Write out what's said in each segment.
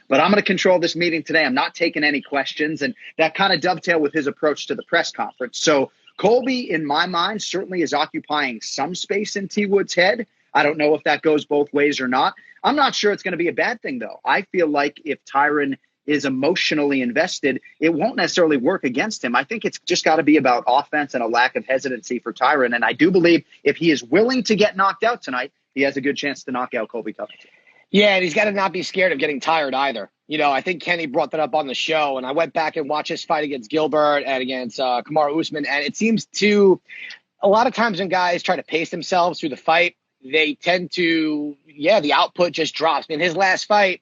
But I'm going to control this meeting today. I'm not taking any questions. And that kind of dovetailed with his approach to the press conference. So Colby, in my mind, certainly is occupying some space in T. Wood's head. I don't know if that goes both ways or not. I'm not sure it's going to be a bad thing, though. I feel like if Tyron is emotionally invested, it won't necessarily work against him. I think it's just got to be about offense and a lack of hesitancy for Tyron. And I do believe if he is willing to get knocked out tonight, he has a good chance to knock out Colby Covington. Yeah, and he's got to not be scared of getting tired either. I think Kenny brought that up on the show, and I went back and watched his fight against Gilbert and against Kamaru Usman, and it seems to – a lot of times when guys try to pace themselves through the fight, they tend to – the output just drops. In his last fight,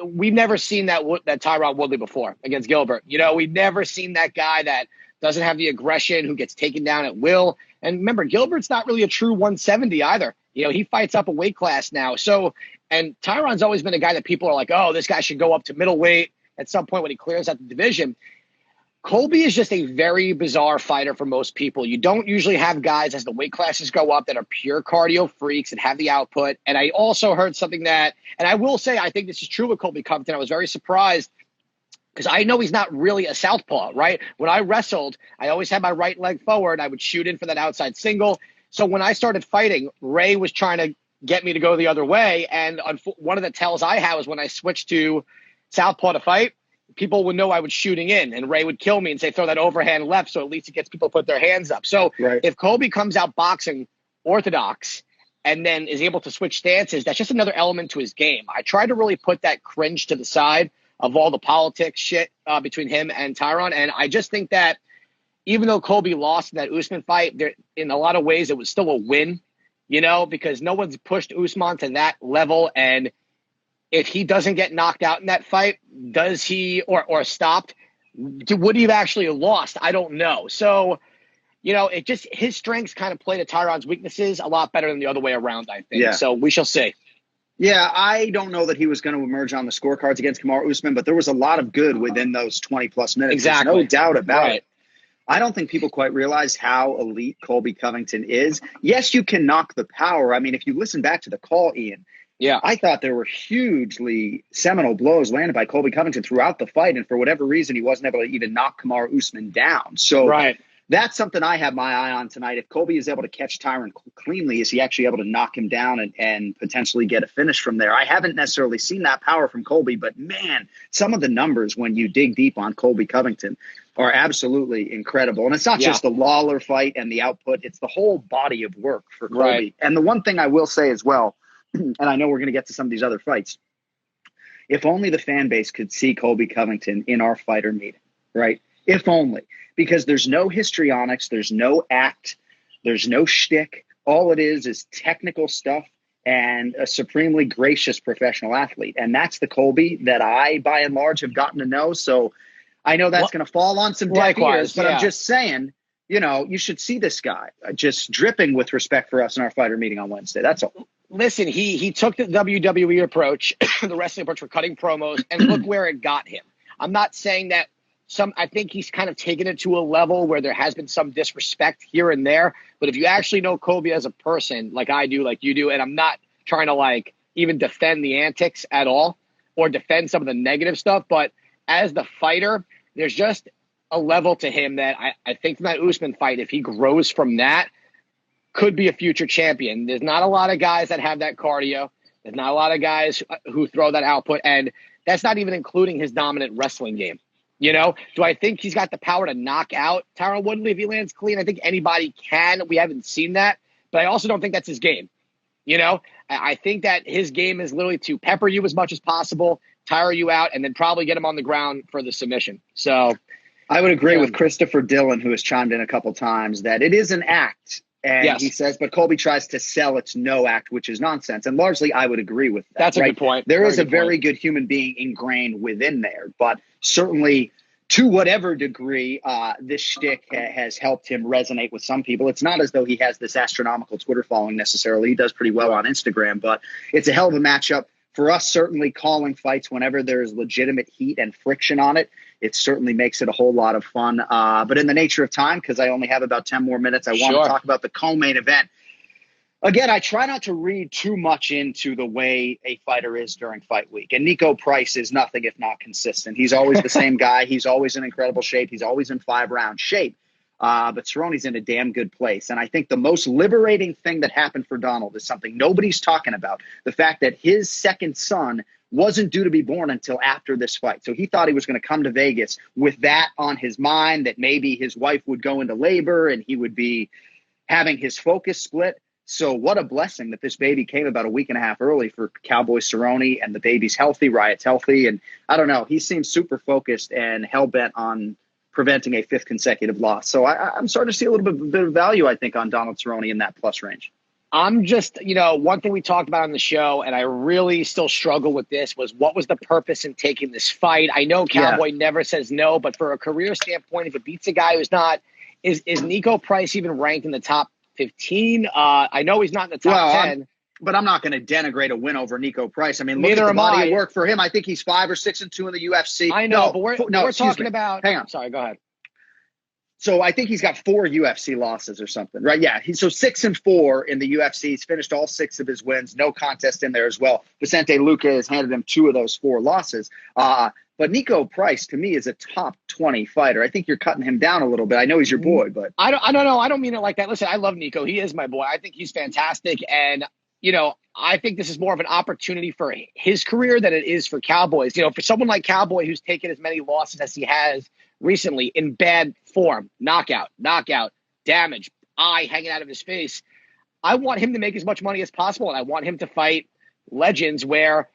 we've never seen that Tyron Woodley before against Gilbert. We've never seen that guy that doesn't have the aggression, who gets taken down at will. And remember, Gilbert's not really a true 170 either. He fights up a weight class now. So, and Tyron's always been a guy that people are like, oh, this guy should go up to middleweight at some point when he clears out the division. Colby is just a very bizarre fighter for most people. You don't usually have guys as the weight classes go up that are pure cardio freaks and have the output. And I also heard something that, and I will say, I think this is true with Colby Covington. I was very surprised because I know he's not really a southpaw, right? When I wrestled, I always had my right leg forward. I would shoot in for that outside single. So when I started fighting, Ray was trying to get me to go the other way. And one of the tells I had was when I switched to southpaw to fight, people would know I was shooting in, and Ray would kill me and say, throw that overhand left, so at least it gets people to put their hands up. So If Colby comes out boxing orthodox and then is able to switch stances, that's just another element to his game. I try to really put that cringe to the side of all the politics shit between him and Tyron, and I just think that even though Colby lost in that Usman fight, in a lot of ways it was still a win, because no one's pushed Usman to that level, and if he doesn't get knocked out in that fight, does he or stopped, would he have actually lost? I don't know. So, it just his strengths kind of play to Tyron's weaknesses a lot better than the other way around, I think. Yeah. So we shall see. Yeah, I don't know that he was going to emerge on the scorecards against Kamaru Usman, but there was a lot of good within those 20-plus minutes. Exactly. There's no doubt about it. I don't think people quite realize how elite Colby Covington is. Yes, you can knock the power. I mean, if you listen back to the call, Ian, I thought there were hugely seminal blows landed by Colby Covington throughout the fight, and for whatever reason, he wasn't able to even knock Kamaru Usman down. So that's something I have my eye on tonight. If Colby is able to catch Tyron cleanly, is he actually able to knock him down and potentially get a finish from there? I haven't necessarily seen that power from Colby, but man, some of the numbers when you dig deep on Colby Covington are absolutely incredible. And it's not just the Lawler fight and the output, it's the whole body of work for Colby. And the one thing I will say as well, and I know we're going to get to some of these other fights, if only the fan base could see Colby Covington in our fighter meeting, right? If only. Because there's no histrionics, there's no act, there's no shtick. All it is technical stuff and a supremely gracious professional athlete. And that's the Colby that I, by and large, have gotten to know. So I know that's going to fall on some deaf ears, but I'm just saying, you should see this guy just dripping with respect for us in our fighter meeting on Wednesday. That's all. Listen, he took the WWE approach, the wrestling approach for cutting promos, and look where it got him. I'm not saying that I think he's kind of taken it to a level where there has been some disrespect here and there. But if you actually know Colby as a person, like I do, like you do, and I'm not trying to even defend the antics at all or defend some of the negative stuff, but as the fighter, there's just a level to him that I think from that Usman fight, if he grows from that, could be a future champion. There's not a lot of guys that have that cardio. There's not a lot of guys who throw that output. And that's not even including his dominant wrestling game. Do I think he's got the power to knock out Tyron Woodley if he lands clean? I think anybody can. We haven't seen that. But I also don't think that's his game. I think that his game is literally to pepper you as much as possible, tire you out, and then probably get him on the ground for the submission. So I would agree with Christopher Dillon, who has chimed in a couple times, that it is an act. And he says, but Colby tries to sell it's no act, which is nonsense. And largely, I would agree with that. That's a good point. There is a very good human being ingrained within there. But certainly, to whatever degree, this shtick has helped him resonate with some people. It's not as though he has this astronomical Twitter following necessarily. He does pretty well on Instagram. But it's a hell of a matchup. For us, certainly calling fights whenever there's legitimate heat and friction on it, it certainly makes it a whole lot of fun. But in the nature of time, because I only have about 10 more minutes, I want to talk about the co-main event. Again, I try not to read too much into the way a fighter is during fight week. And Nico Price is nothing if not consistent. He's always the same guy. He's always in incredible shape. He's always in 5-round shape. But Cerrone's in a damn good place. And I think the most liberating thing that happened for Donald is something nobody's talking about. The fact that his second son wasn't due to be born until after this fight. So he thought he was going to come to Vegas with that on his mind, that maybe his wife would go into labor and he would be having his focus split. So what a blessing that this baby came about a week and a half early for Cowboy Cerrone, and the baby's healthy, Riot's healthy. And I don't know, he seems super focused and hell-bent on preventing a 5th consecutive loss. So I'm starting to see a little bit of value, I think, on Donald Cerrone in that plus range. I'm just, one thing we talked about on the show, and I really still struggle with this, was what was the purpose in taking this fight? I know Cowboy never says no, but for a career standpoint, if it beats a guy who's not, is Nico Price even ranked in the top 15? I know he's not in the top 10. But I'm not going to denigrate a win over Nico Price. I mean, look at the body of work for him. I think he's 5 or 6-2 in the UFC. I know, but we're talking about. Hang on. Sorry, go ahead. So I think he's got 4 UFC losses or something, right? Yeah. He's 6-4 in the UFC. He's finished all 6 of his wins. No contest in there as well. Vicente Luque has handed him 2 of those 4 losses. But Nico Price, to me, is a top 20 fighter. I think you're cutting him down a little bit. I know he's your boy, but I don't know. I don't mean it like that. Listen, I love Nico. He is my boy. I think he's fantastic. And, I think this is more of an opportunity for his career than it is for Cowboys. For someone like Cowboy, who's taken as many losses as he has recently in bad form, knockout, damage, eye hanging out of his face, I want him to make as much money as possible. And I want him to fight legends where,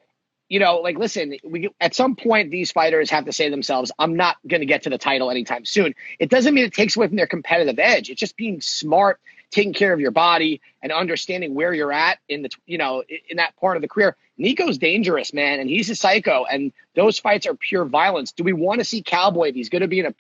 listen, at some point, these fighters have to say to themselves, I'm not going to get to the title anytime soon. It doesn't mean it takes away from their competitive edge. It's just being smart, taking care of your body, and understanding where you're at in in that part of the career. Nico's dangerous, man, and he's a psycho, and those fights are pure violence. Do we want to see Cowboy if he's going to be in a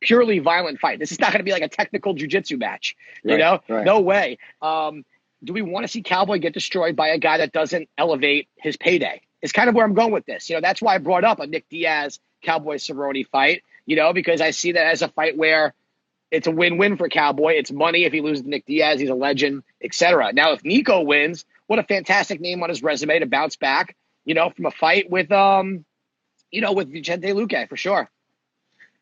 purely violent fight? This is not going to be like a technical jiu-jitsu match, Right. No way. Do we want to see Cowboy get destroyed by a guy that doesn't elevate his payday? It's kind of where I'm going with this. That's why I brought up a Nick Diaz Cowboy Cerrone fight, because I see that as a fight where it's a win-win for Cowboy. It's money if he loses to Nick Diaz. He's a legend, etc. Now, if Nico wins, what a fantastic name on his resume to bounce back, from a fight with Vicente Luque, for sure.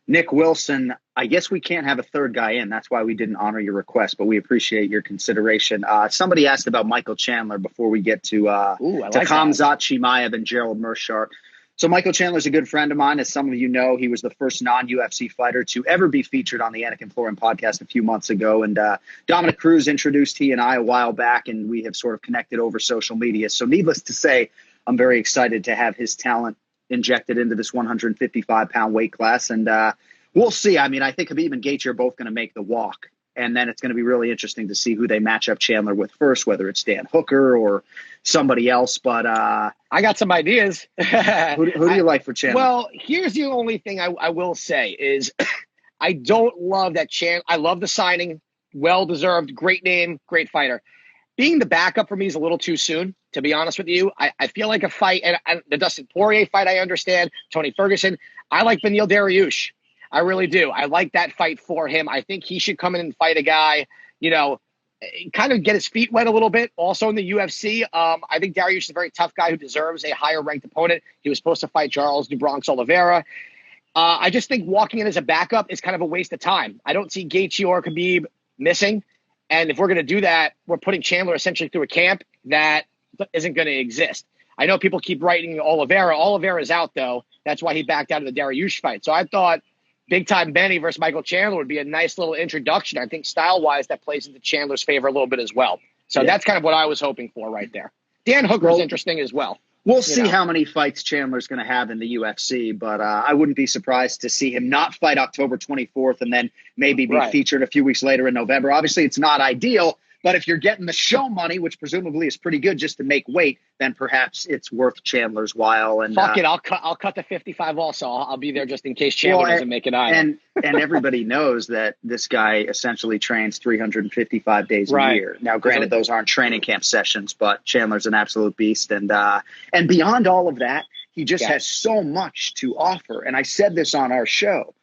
Nick Wilson, I guess we can't have a third guy in. That's why we didn't honor your request, but we appreciate your consideration. Somebody asked about Michael Chandler before we get to Khamzat Chimaev and Gerald Meerschaert. So Michael Chandler's a good friend of mine. As some of you know, he was the first non-UFC fighter to ever be featured on the Anik and Florian podcast a few months ago. And Dominic Cruz introduced he and I a while back, and we have sort of connected over social media. So needless to say, I'm very excited to have his talent injected into this 155-pound weight class. And we'll see. I mean, I think Khabib and Gaethje are both going to make the walk. And then it's going to be really interesting to see who they match up Chandler with first, whether it's Dan Hooker or somebody else. But I got some ideas. Who do you like for Chandler? Well, here's the only thing I will say is I don't love that Chandler. I love the signing. Well-deserved. Great name. Great fighter. Being the backup for me is a little too soon, to be honest with you. I feel like a fight, and the Dustin Poirier fight, I understand. Tony Ferguson. I like Beneil Dariush. I really do. I like that fight for him. I think he should come in and fight a guy, kind of get his feet wet a little bit. Also in the UFC, I think Dariush is a very tough guy who deserves a higher ranked opponent. He was supposed to fight Charles do Bronx Oliveira. I just think walking in as a backup is kind of a waste of time. I don't see Gaethje or Khabib missing. And if we're going to do that, we're putting Chandler essentially through a camp that isn't going to exist. I know people keep writing Oliveira. Oliveira's out, though. That's why he backed out of the Dariush fight. So I thought Big Time Benny versus Michael Chandler would be a nice little introduction. I think style-wise that plays into Chandler's favor a little bit as well. So that's kind of what I was hoping for right there. Dan Hooker's interesting as well. We'll see how many fights Chandler's going to have in the UFC, but I wouldn't be surprised to see him not fight October 24th and then maybe be featured a few weeks later in November. Obviously, it's not ideal, but if you're getting the show money, which presumably is pretty good just to make weight, then perhaps it's worth Chandler's while. And fuck it, I'll cut the 55 also. I'll be there just in case Chandler doesn't make it either. And everybody knows that this guy essentially trains 355 days a year. Now, granted, those aren't training camp sessions, but Chandler's an absolute beast. And beyond all of that, he just has so much to offer. And I said this on our show,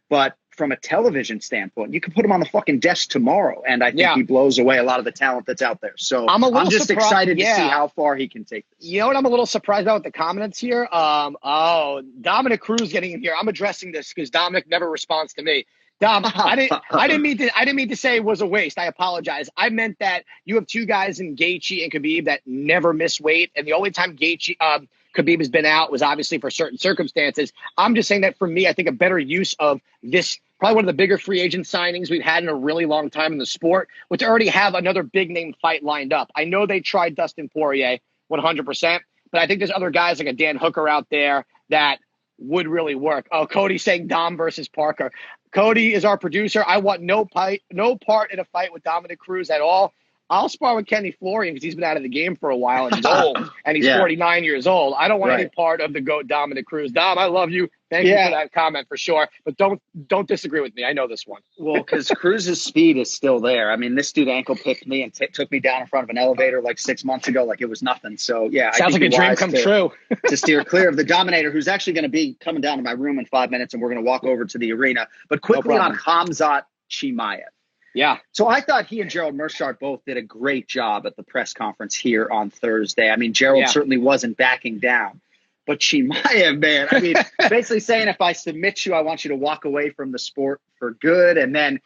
but from a television standpoint, you could put him on the fucking desk tomorrow, and I think he blows away a lot of the talent that's out there. So I'm just excited to see how far he can take this. You know what I'm a little surprised about with the comments here? Dominic Cruz getting in here. I'm addressing this because Dominic never responds to me. Dom, I didn't mean to say it was a waste. I apologize. I meant that you have two guys in Gaethje and Khabib that never miss weight, and the only time Khabib has been out was obviously for certain circumstances. I'm just saying that for me, I think a better use of this, probably one of the bigger free agent signings we've had in a really long time in the sport, would to already have another big name fight lined up. I know they tried Dustin Poirier 100%, but I think there's other guys like a Dan Hooker out there that would really work. Oh, Cody saying Dom versus Parker. Cody is our producer. I want no part in a fight with Dominic Cruz at all. I'll spar with Kenny Florian because he's been out of the game for a while and he's old and he's 49 years old. I don't want any part of the GOAT Dominic Cruz. Dom, I love you. Thank you for that comment for sure. But don't disagree with me. I know this one. Well, because Cruz's speed is still there. I mean, this dude ankle picked me and took me down in front of an elevator like 6 months ago like it was nothing. So, yeah. Sounds like a dream come true. To steer clear of the Dominator, who's actually going to be coming down to my room in 5 minutes, and we're going to walk over to the arena. But quickly on Khamzat Chimaev. Yeah. So I thought he and Gerald Meerschaert both did a great job at the press conference here on Thursday. I mean, Gerald certainly wasn't backing down. But Chimaev, man, I mean, basically saying if I submit you, I want you to walk away from the sport for good. And then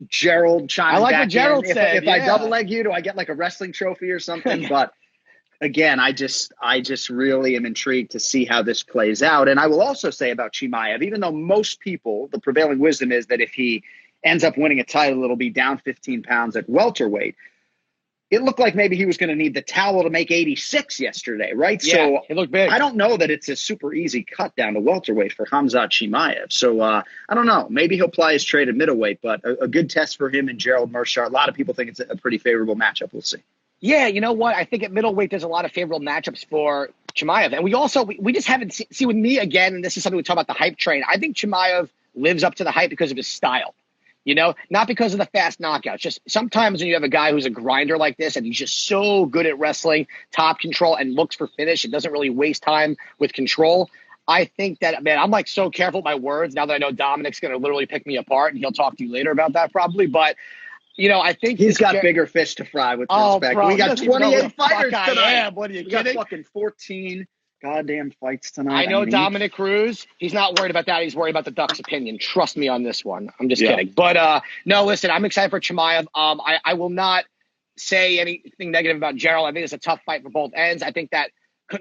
Gerald chiming I like back what Gerald in. said. If I double leg you, do I get like a wrestling trophy or something? But again, I just really am intrigued to see how this plays out. And I will also say about Chimaev, even though most people, the prevailing wisdom is that if he ends up winning a title, it'll be down 15 pounds at welterweight. It looked like maybe he was going to need the towel to make 86 yesterday, right? Yeah, so it looked big. I don't know that it's a super easy cut down to welterweight for Khamzat Chimaev. So I don't know. Maybe he'll ply his trade at middleweight, but a good test for him and Gerald Meerschaert. A lot of people think it's a pretty favorable matchup. We'll see. Yeah, you know what? I think at middleweight there's a lot of favorable matchups for Chimaev. And we just haven't see with me again, and this is something we talk about the hype train. I think Chimaev lives up to the hype because of his style. You know, not because of the fast knockouts. Just sometimes when you have a guy who's a grinder like this and he's just so good at wrestling, top control, and looks for finish and doesn't really waste time with control. I think that, man, I'm like so careful with my words now that I know Dominic's going to literally pick me apart, and he'll talk to you later about that probably. But, you know, I think he's got bigger fish to fry with respect. Bro, we got 28 fighters tonight. What are you kidding? We got fucking 14 goddamn fights tonight. I know Dominic Cruz. He's not worried about that. He's worried about the Ducks' opinion. Trust me on this one. I'm just kidding. But no, listen, I'm excited for Chimaev. I will not say anything negative about Gerald. I think it's a tough fight for both ends. I think that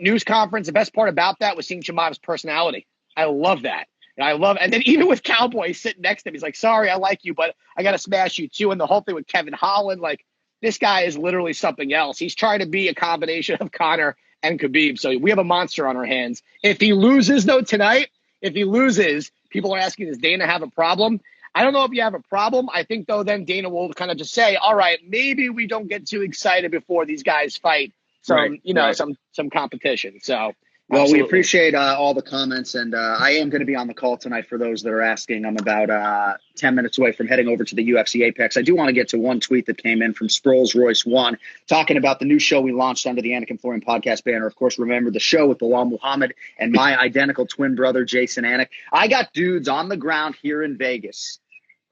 news conference, the best part about that was seeing Chimaev's personality. I love that. And then even with Cowboy sitting next to him, he's like, sorry, I like you, but I got to smash you too. And the whole thing with Kevin Holland, like, this guy is literally something else. He's trying to be a combination of Conor and Khabib. So we have a monster on our hands. If he loses, though, tonight, people are asking, does Dana have a problem? I don't know if you have a problem. I think, though, then Dana will kind of just say, all right, maybe we don't get too excited before these guys fight some competition. So, well, we appreciate all the comments, and I am going to be on the call tonight for those that are asking. I'm about 10 minutes away from heading over to the UFC Apex. I do want to get to one tweet that came in from Sproles Royce 1 talking about the new show we launched under the Anik and Florian podcast banner. Of course, remember the show with Bilal Muhammad and my identical twin brother, Jason Anik. I got dudes on the ground here in Vegas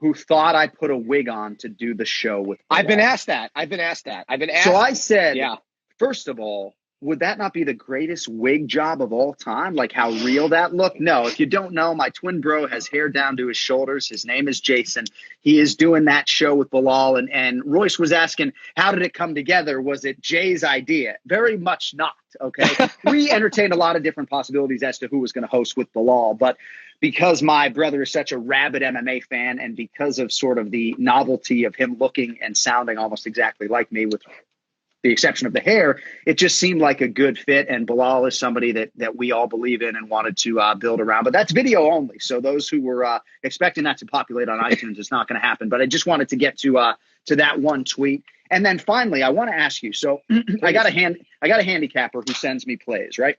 who thought I put a wig on to do the show with Bilal. I've been asked that. So I said, first of all, would that not be the greatest wig job of all time? Like how real that looked? No, if you don't know, my twin bro has hair down to his shoulders. His name is Jason. He is doing that show with Bilal. And Royce was asking, how did it come together? Was it Jay's idea? Very much not, okay? We entertained a lot of different possibilities as to who was going to host with Bilal. But because my brother is such a rabid MMA fan and because of sort of the novelty of him looking and sounding almost exactly like me with the exception of the hair, it just seemed like a good fit. And Bilal is somebody that we all believe in and wanted to build around. But that's video only. So those who were expecting that to populate on iTunes, it's not going to happen. But I just wanted to get to that one tweet. And then finally, I want to ask you. So I got a handicapper who sends me plays, right?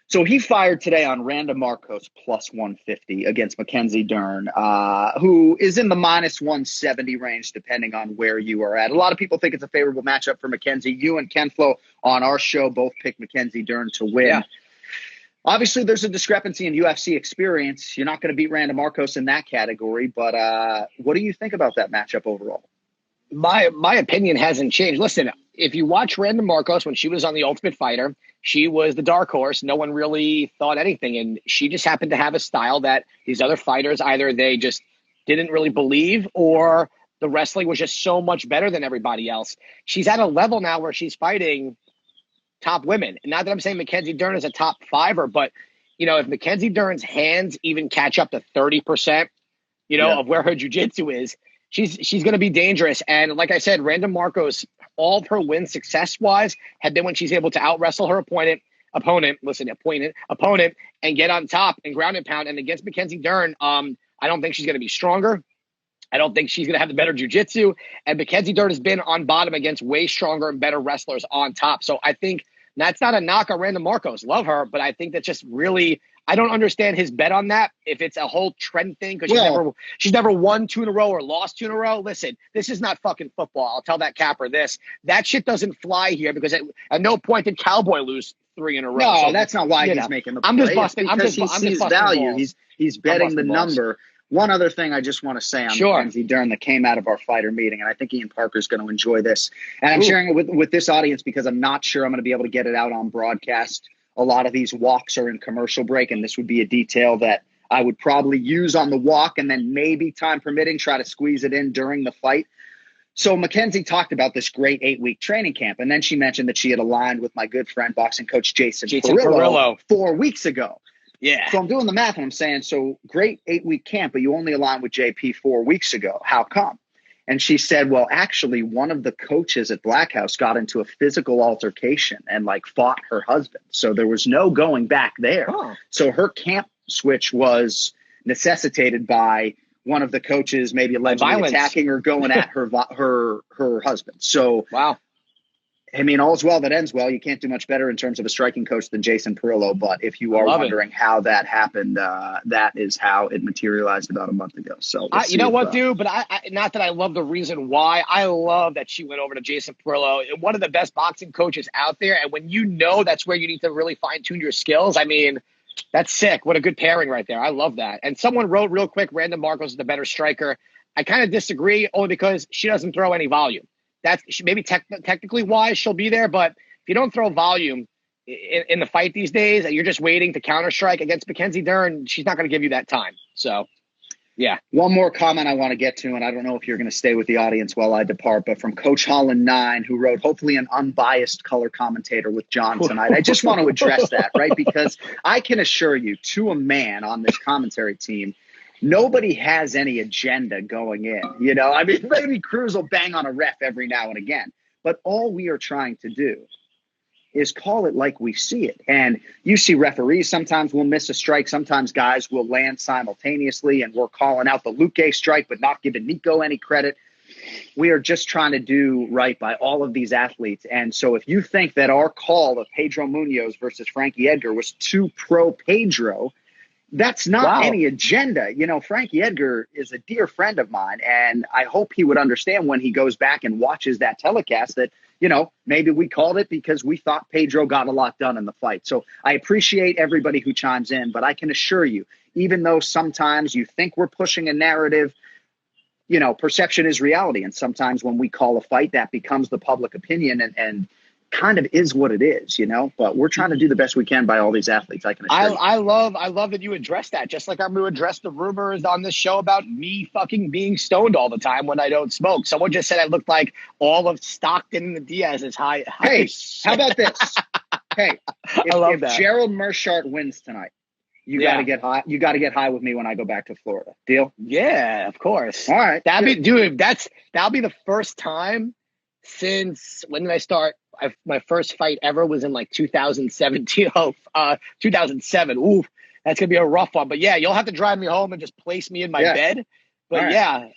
So he fired today on Randa Marcos plus 150 against Mackenzie Dern, who is in the minus 170 range, depending on where you are at. A lot of people think it's a favorable matchup for Mackenzie. You and Ken Flo on our show both picked Mackenzie Dern to win. Obviously, there's a discrepancy in UFC experience. You're not going to beat Randa Marcos in that category, but what do you think about that matchup overall? My opinion hasn't changed. Listen, if you watch Randa Marcos when she was on The Ultimate Fighter, she was the dark horse. No one really thought anything, and she just happened to have a style that these other fighters, either they just didn't really believe, or the wrestling was just so much better than everybody else. She's at a level now where she's fighting top women. Not that I'm saying Mackenzie Dern is a top fiver, but, if Mackenzie Dern's hands even catch up to 30%, of where her jiu-jitsu is, she's going to be dangerous. And like I said, Randa Marcos, all of her wins success-wise have been when she's able to out-wrestle her opponent, and get on top and ground and pound. And against Mackenzie Dern, I don't think she's going to be stronger. I don't think she's going to have the better jiu-jitsu. And Mackenzie Dern has been on bottom against way stronger and better wrestlers on top. So I think that's not a knock on Randa Marcos. Love her, but I think that's just really – I don't understand his bet on that, if it's a whole trend thing, because she's never won 2 in a row or lost 2 in a row. Listen, this is not fucking football. I'll tell that capper this. That shit doesn't fly here, because at no point did Cowboy lose 3 in a row. No, so, that's not why he's making the play. I'm just busting. Because he sees value. He's betting the number. One other thing I just want to say on Mackenzie Dern that came out of our fighter meeting, and I think Ian Parker is going to enjoy this. And I'm sharing it with this audience because I'm not sure I'm going to be able to get it out on broadcast. A lot of these walks are in commercial break, and this would be a detail that I would probably use on the walk and then maybe, time permitting, try to squeeze it in during the fight. So Mackenzie talked about this great 8-week training camp, and then she mentioned that she had aligned with my good friend, boxing coach Jason Perillo 4 weeks ago. Yeah. So I'm doing the math, and I'm saying, so great 8-week camp, but you only aligned with JP 4 weeks ago. How come? And she said, well, actually, one of the coaches at Black House got into a physical altercation and fought her husband. So there was no going back there. Oh. So her camp switch was necessitated by one of the coaches maybe allegedly attacking or going at her husband. So, wow. I mean, all's well that ends well. You can't do much better in terms of a striking coach than Jason Perillo. But if you are wondering how that happened, that is how it materialized about a month ago. So you know what, dude? But I not that I love the reason why. I love that she went over to Jason Perillo, one of the best boxing coaches out there. And when that's where you need to really fine tune your skills. I mean, that's sick. What a good pairing right there. I love that. And someone wrote real quick, Randa Marcos is the better striker. I kind of disagree, only because she doesn't throw any volume. That's maybe technically wise she'll be there, but if you don't throw volume in the fight these days, and you're just waiting to counter strike against Mackenzie Dern, she's not going to give you that time. So, yeah. One more comment I want to get to, and I don't know if you're going to stay with the audience while I depart, but from Coach Holland 9, who wrote, hopefully an unbiased color commentator with John tonight. I just want to address that, right? Because I can assure you, to a man on this commentary team, nobody has any agenda going in, I mean, maybe Cruz will bang on a ref every now and again, but all we are trying to do is call it like we see it. And you see referees sometimes will miss a strike. Sometimes guys will land simultaneously, and we're calling out the Luque strike, but not giving Nico any credit. We are just trying to do right by all of these athletes. And so if you think that our call of Pedro Munoz versus Frankie Edgar was too pro Pedro, that's not any agenda. Frankie Edgar is a dear friend of mine, and I hope he would understand when he goes back and watches that telecast that, maybe we called it because we thought Pedro got a lot done in the fight. So I appreciate everybody who chimes in, but I can assure you, even though sometimes you think we're pushing a narrative, perception is reality. And sometimes when we call a fight, that becomes the public opinion and kind of is what it is, but we're trying to do the best we can by all these athletes. I can assure you. I love that you address that, just like I'm going to address the rumors on this show about me fucking being stoned all the time when I don't smoke. Someone just said I looked like all of Stockton and the Diaz's high. Hey, how about this? Hey, if that. Gerald Meerschaert wins tonight, you got to get high. You got to get high with me when I go back to Florida. Deal? Yeah, of course. All right. That'll be the first time since, when did I start? My first fight ever was in 2017. 2007. Ooh, that's gonna be a rough one. But yeah, you'll have to drive me home and just place me in my bed. But right.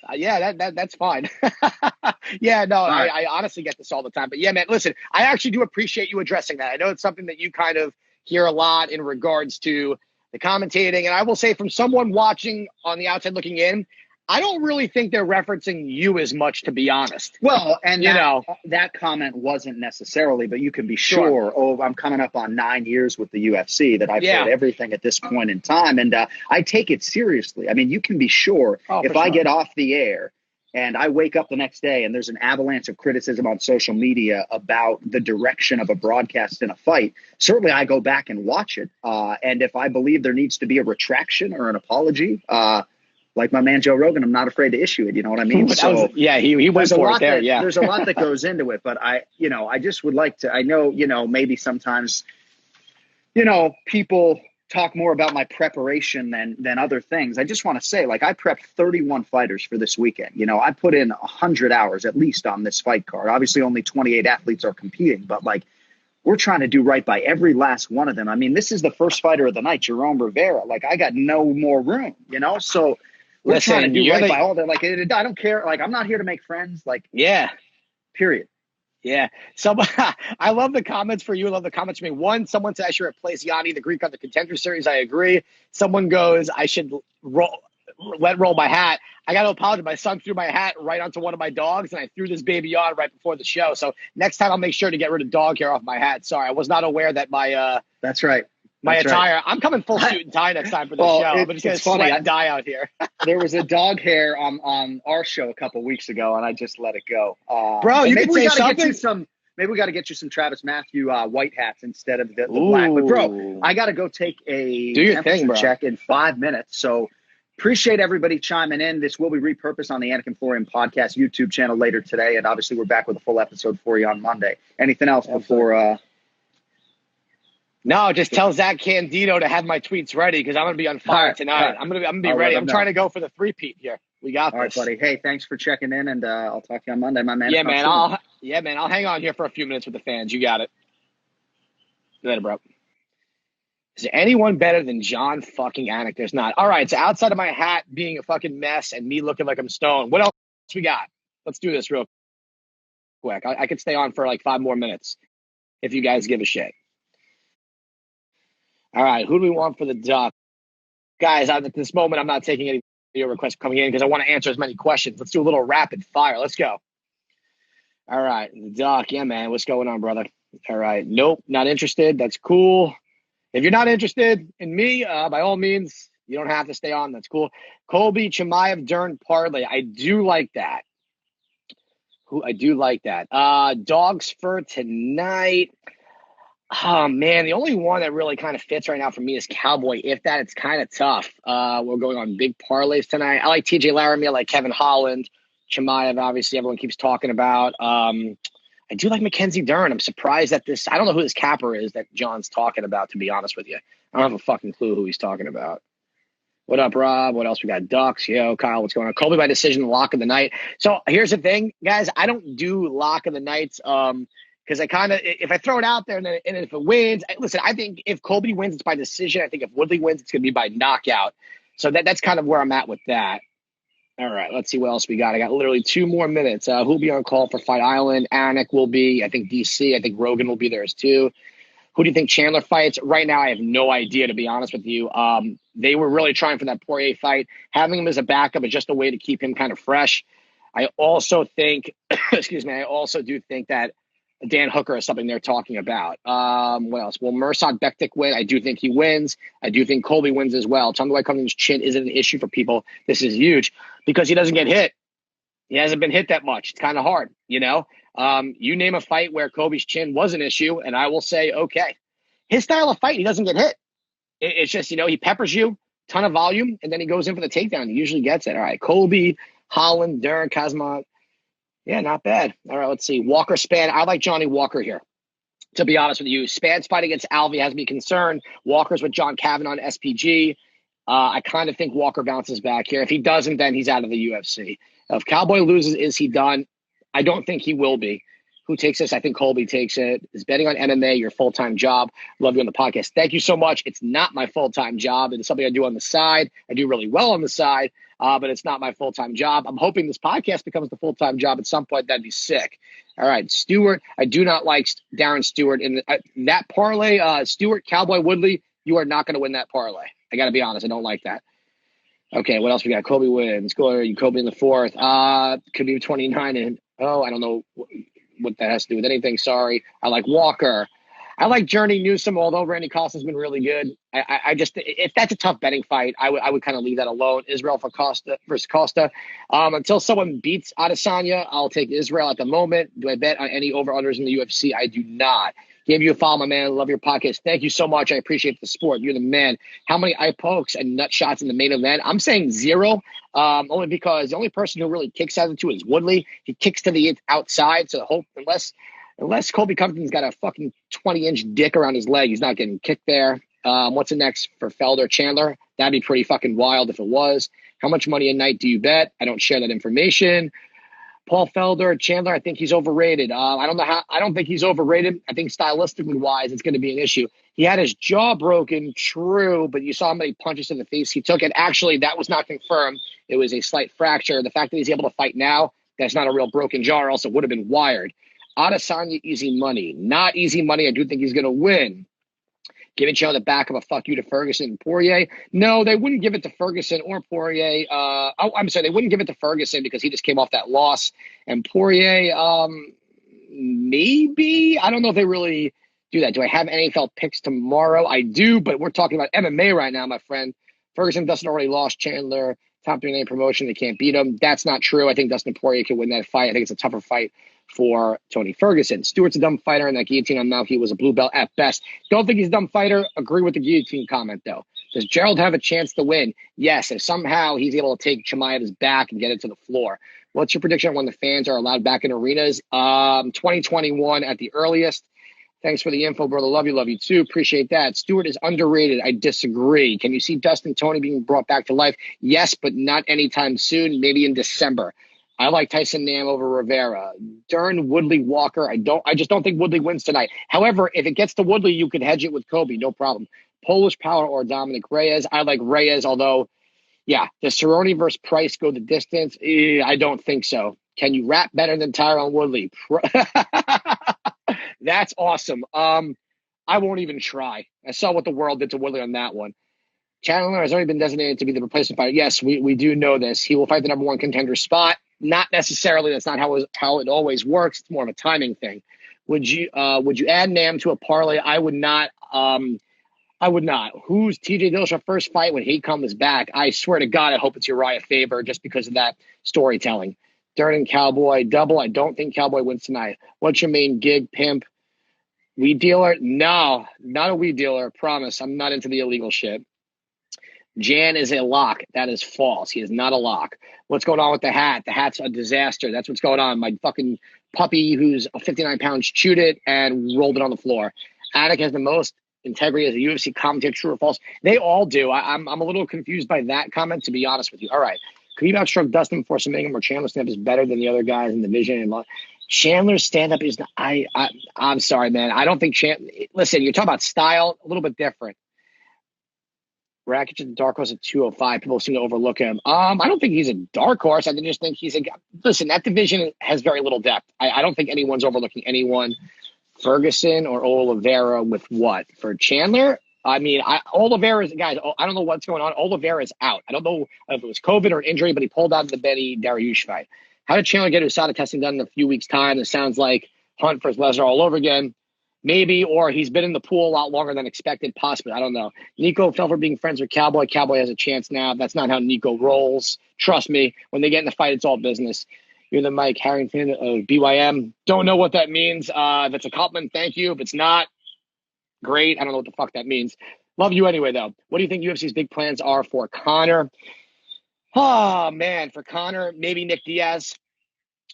That's fine. Yeah, no, right. I honestly get this all the time. But yeah, man, listen, I actually do appreciate you addressing that. I know it's something that you kind of hear a lot in regards to the commentating. And I will say, from someone watching on the outside looking in, I don't really think they're referencing you as much, to be honest. Well, and that comment wasn't necessarily, but you can be sure. Oh, I'm coming up on 9 years with the UFC that I've heard everything at this point in time, and I take it seriously. I mean, you can be sure if I get off the air and I wake up the next day and there's an avalanche of criticism on social media about the direction of a broadcast in a fight, certainly I go back and watch it. And if I believe there needs to be a retraction or an apology, like my man Joe Rogan, I'm not afraid to issue it. You know what I mean? So he went for it there. There's a lot that goes into it, but I just would like to. I know, maybe sometimes, people talk more about my preparation than other things. I just want to say, like, I prepped 31 fighters for this weekend. I put in 100 hours at least on this fight card. Obviously, only 28 athletes are competing, but like, we're trying to do right by every last one of them. I mean, this is the first fighter of the night, Jerome Rivera. Like, I got no more room, so. We're trying to do right by all that. Like, I don't care. Like, I'm not here to make friends. Like, period. Yeah. So I love the comments for you. I love the comments for me. One, someone says I should replace Yanni, the Greek on the Contender Series. I agree. Someone goes, I should let roll my hat. I got to apologize. My son threw my hat right onto one of my dogs, and I threw this baby on right before the show. So next time I'll make sure to get rid of dog hair off my hat. Sorry, I was not aware that my That's right. My attire. Right. I'm coming full suit and tie next time for the show. I'm just going to sweat and die out here. There was a dog hair on our show a couple weeks ago, and I just let it go. Bro, you can say something. Maybe we got to get you some Travis Matthew white hats instead of the black. But, bro, I got to go take a temperature check in 5 minutes. So appreciate everybody chiming in. This will be repurposed on the Anik and Florian podcast YouTube channel later today. And obviously, we're back with a full episode for you on Monday. Anything else before No, just tell Zach Candido to have my tweets ready because I'm going to be on fire tonight. Right. I'm going to be ready. I'm trying to go for the three-peat here. We got this. All right, buddy. Hey, thanks for checking in, and I'll talk to you on Monday, my man. Yeah, man. I'll hang on here for a few minutes with the fans. You got it. Later, bro. Is there anyone better than Jon fucking Anik? There's not. All right, so outside of my hat being a fucking mess and me looking like I'm stoned, what else we got? Let's do this real quick. I could stay on for like 5 more minutes if you guys give a shit. All right, who do we want for the duck? Guys, at this moment, I'm not taking any video requests coming in because I want to answer as many questions. Let's do a little rapid fire. Let's go. All right, the duck. Yeah, man, what's going on, brother? All right, nope, not interested. That's cool. If you're not interested in me, by all means, you don't have to stay on. That's cool. Colby, Chimaev, Dern, parlay. I do like that. Dogs for tonight. Oh, man, the only one that really kind of fits right now for me is Cowboy. If that, it's kind of tough. We're going on big parlays tonight. I like TJ Laramie. I like Kevin Holland. Chimaev, obviously, everyone keeps talking about. I do like Mackenzie Dern. I'm surprised that I don't know who this capper is that John's talking about, to be honest with you. I don't have a fucking clue who he's talking about. What up, Rob? What else we got? Ducks. Yo, Kyle, what's going on? Colby by decision, lock of the night. So here's the thing, guys. I don't do lock of the nights. Because I kind of, if I throw it out there and if it wins, listen, I think if Colby wins, it's by decision. I think if Woodley wins, it's going to be by knockout. So that's kind of where I'm at with that. All right, let's see what else we got. I got literally 2 more minutes. Who'll be on call for Fight Island? Anik will be. I think DC. I think Rogan will be there as too. Who do you think Chandler fights? Right now, I have no idea, to be honest with you. They were really trying for that Poirier fight. Having him as a backup is just a way to keep him kind of fresh. I also think, I also do think that Dan Hooker is something they're talking about. What else? Will Mirsad Bektik win? I do think he wins. I do think Colby wins as well. Tell me why Covington's chin isn't an issue for people. This is huge because he doesn't get hit. He hasn't been hit that much. It's kind of hard, you name a fight where Colby's chin was an issue, and I will say, okay. His style of fight, he doesn't get hit. It's just, he peppers you, ton of volume, and then he goes in for the takedown. He usually gets it. All right, Colby, Holland, Dern, Kazma. Yeah, not bad. All right, let's see. Walker, Span. I like Johnny Walker here, to be honest with you. Span's fight against Alvey has me concerned. Walker's with John Kavanaugh on SPG. I kind of think Walker bounces back here. If he doesn't, then he's out of the UFC. If Cowboy loses, is he done? I don't think he will be. Who takes this? I think Colby takes it. Is betting on MMA your full-time job? Love you on the podcast. Thank you so much. It's not my full-time job. It's something I do on the side. I do really well on the side. But it's not my full-time job. I'm hoping this podcast becomes the full-time job at some point. That'd be sick. All right, Stewart. I do not like Darren Stewart. In that parlay, Stewart, Cowboy, Woodley, you are not going to win that parlay. I got to be honest. I don't like that. Okay, what else we got? Colby wins. Colby in the fourth. Khabib 29 and I don't know what that has to do with anything. Sorry. I like Walker. I like Journey Newsom, although Randy Costin's been really good. I just, if that's a tough betting fight, I would kind of leave that alone. Israel for Costa versus Costa. Until someone beats Adesanya, I'll take Israel at the moment. Do I bet on any over-unders in the UFC? I do not. Gave you a follow, my man. Love your podcast. Thank you so much. I appreciate the support. You're the man. How many eye pokes and nut shots in the main event? I'm saying 0, only because the only person who really kicks out of the two is Woodley. He kicks to the outside, so hope unless Colby Covington's got a fucking 20-inch dick around his leg, he's not getting kicked there. What's the next for Felder? Chandler? That'd be pretty fucking wild if it was. How much money a night do you bet? I don't share that information. Paul Felder, Chandler, I think he's overrated. I don't think he's overrated. I think stylistically wise, it's going to be an issue. He had his jaw broken, true, but you saw how many punches in the face he took. And actually, that was not confirmed. It was a slight fracture. The fact that he's able to fight now, that's not a real broken jaw, or else it would have been wired. Adesanya, easy money. Not easy money. I do think he's going to win. Give each other the back of a fuck you to Ferguson and Poirier. No, they wouldn't give it to Ferguson or Poirier. I'm sorry, they wouldn't give it to Ferguson because he just came off that loss. And Poirier, maybe. I don't know if they really do that. Do I have NFL picks tomorrow? I do, but we're talking about MMA right now, my friend. Ferguson Dustin already lost Chandler. Top 3 name promotion. They can't beat him. That's not true. I think Dustin Poirier can win that fight. I think it's a tougher fight for Tony Ferguson. Stewart's a dumb fighter, and that guillotine on Malky was a blue belt at best. Don't think he's a dumb fighter. Agree with the guillotine comment, though. Does Gerald have a chance to win? Yes, if somehow he's able to take Chimaev's back and get it to the floor. What's your prediction on when the fans are allowed back in arenas? 2021 at the earliest. Thanks for the info, brother. Love you too. Appreciate that. Stewart is underrated. I disagree. Can you see Dustin Tony being brought back to life? Yes, but not anytime soon. Maybe in December. I like Tyson Nam over Rivera. Dern, Woodley, Walker. I just don't think Woodley wins tonight. However, if it gets to Woodley, you could hedge it with Colby. No problem. Polish Power or Dominic Reyes. I like Reyes, although, yeah, does Cerrone versus Price go the distance? I don't think so. Can you rap better than Tyron Woodley? That's awesome. I won't even try. I saw what the world did to Woodley on that one. Chandler has already been designated to be the replacement fighter. Yes, we do know this. He will fight the number 1 contender spot. Not necessarily. That's not how it always works. It's more of a timing thing. Would you add Nam to a parlay? I would not. I would not. Who's TJ Dillashaw first fight when he comes back? I swear to God, I hope it's Uriah Faber just because of that storytelling. Dern and Cowboy double. I don't think Cowboy wins tonight. What's your main gig, pimp? Weed dealer? No, not a weed dealer. Promise. I'm not into the illegal shit. Jan is a lock. That is false. He is not a lock. What's going on with the hat? The hat's a disaster. That's what's going on. My fucking puppy, who's 59 pounds, chewed it and rolled it on the floor. Anik has the most integrity as a UFC commentator, true or false? They all do. I'm a little confused by that comment, to be honest with you. All right. Could you outstruck Dustin before submitting him, or Chandler's stand-up is better than the other guys in the division? And Chandler's stand-up is not, I'm sorry, man. I don't think listen, you're talking about style, a little bit different. Rakic is a dark horse at 205. People seem to overlook him. I don't think he's a dark horse. I just think he's listen, that division has very little depth. I don't think anyone's overlooking anyone. Ferguson or Oliveira with what? For Chandler? I mean, Oliveira's, guys, I don't know what's going on. Oliveira's out. I don't know if it was COVID or an injury, but he pulled out of the Benny Dariush fight. How did Chandler get USADA testing done in a few weeks' time? It sounds like Hunt versus Lesnar all over again. Maybe, or he's been in the pool a lot longer than expected, possibly. I don't know. Nico fell for being friends with Cowboy. Cowboy has a chance now. That's not how Nico rolls. Trust me, when they get in the fight, it's all business. You're the Mike Harrington of BYM. Don't know what that means. If it's a compliment, thank you. If it's not, great. I don't know what the fuck that means. Love you anyway, though. What do you think UFC's big plans are for Conor? Oh, man, for Conor, maybe Nick Diaz.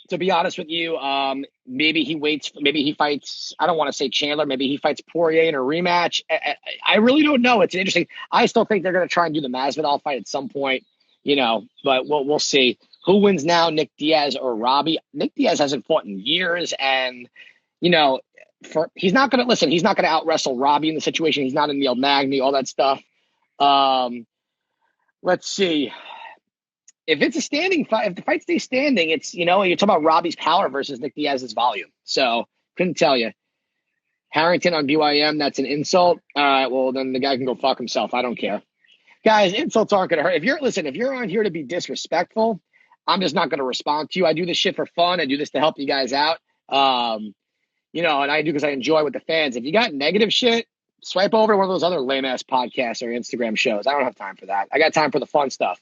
To be honest with you, maybe he waits. Maybe he fights, I don't want to say Chandler. Maybe he fights Poirier in a rematch. I really don't know. It's interesting. I still think they're going to try and do the Masvidal fight at some point, but we'll see. Who wins now, Nick Diaz or Robbie? Nick Diaz hasn't fought in years, and, he's not going to out wrestle Robbie in the situation. He's not in Neil Magny, all that stuff. Let's see. If it's a standing fight, if the fight stays standing, it's, you're talking about Robbie's power versus Nick Diaz's volume. So couldn't tell you. Harrington on BYM, that's an insult. All right, well, then the guy can go fuck himself. I don't care. Guys, insults aren't going to hurt. If you're on here to be disrespectful, I'm just not going to respond to you. I do this shit for fun. I do this to help you guys out. And I do because I enjoy with the fans. If you got negative shit, swipe over to one of those other lame-ass podcasts or Instagram shows. I don't have time for that. I got time for the fun stuff.